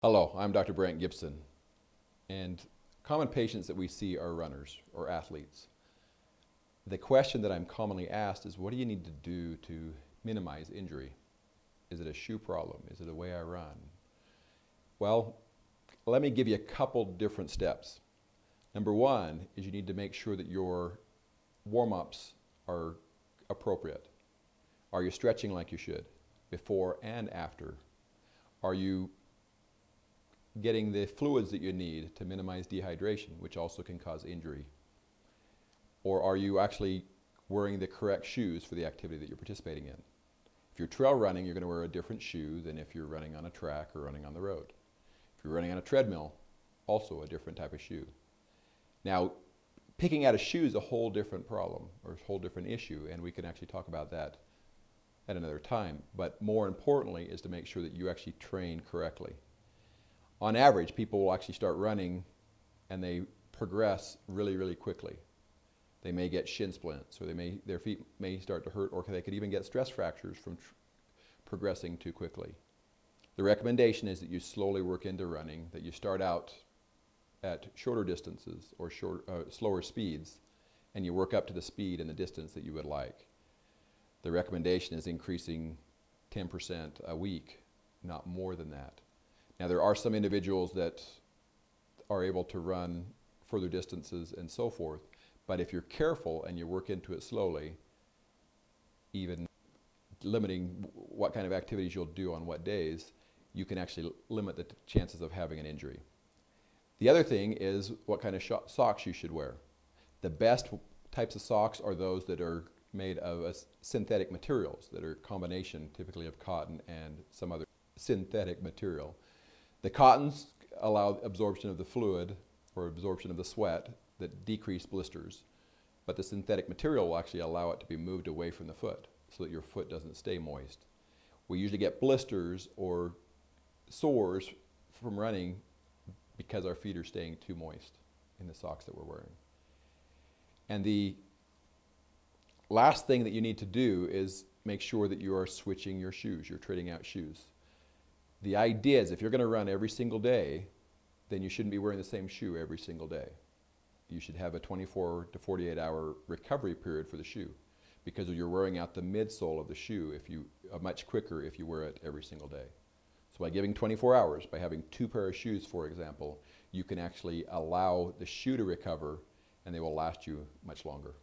Hello, I'm Dr. Brent Gibson, and common patients that we see are runners or athletes. The question that I'm commonly asked is, what do you need to do to minimize injury? Is it a shoe problem? Is it the way I run? Well, let me give you a couple different steps. Number one is you need to make sure that your warm-ups are appropriate. Are you stretching like you should, before and after? Are you getting the fluids that you need to minimize dehydration, which also can cause injury? Or are you actually wearing the correct shoes for the activity that you're participating in? If you're trail running, you're going to wear a different shoe than if you're running on a track or running on the road. If you're running on a treadmill, also a different type of shoe. Now, picking out a shoe is a whole different problem or a whole different issue, and we can actually talk about that at another time. But more importantly is to make sure that you actually train correctly. On average, people will actually start running and they progress really, really quickly. They may get shin splints, or their feet may start to hurt, or they could even get stress fractures from progressing too quickly. The recommendation is that you slowly work into running, that you start out at shorter distances or slower speeds, and you work up to the speed and the distance that you would like. The recommendation is increasing 10% a week, not more than that. Now, there are some individuals that are able to run further distances and so forth, but if you're careful and you work into it slowly, even limiting what kind of activities you'll do on what days, you can actually limit the chances of having an injury. The other thing is what kind of socks you should wear. The best types of socks are those that are made of synthetic materials, that are a combination typically of cotton and some other synthetic material. The cottons allow absorption of the fluid or absorption of the sweat that decrease blisters, but the synthetic material will actually allow it to be moved away from the foot so that your foot doesn't stay moist. We usually get blisters or sores from running because our feet are staying too moist in the socks that we're wearing. And the last thing that you need to do is make sure that you are switching your shoes, you're trading out shoes. The idea is if you're going to run every single day, then you shouldn't be wearing the same shoe every single day. You should have a 24 to 48 hour recovery period for the shoe, because you're wearing out the midsole of the shoe much quicker if you wear it every single day. So by giving 24 hours, by having 2 pairs of shoes, for example, you can actually allow the shoe to recover and they will last you much longer.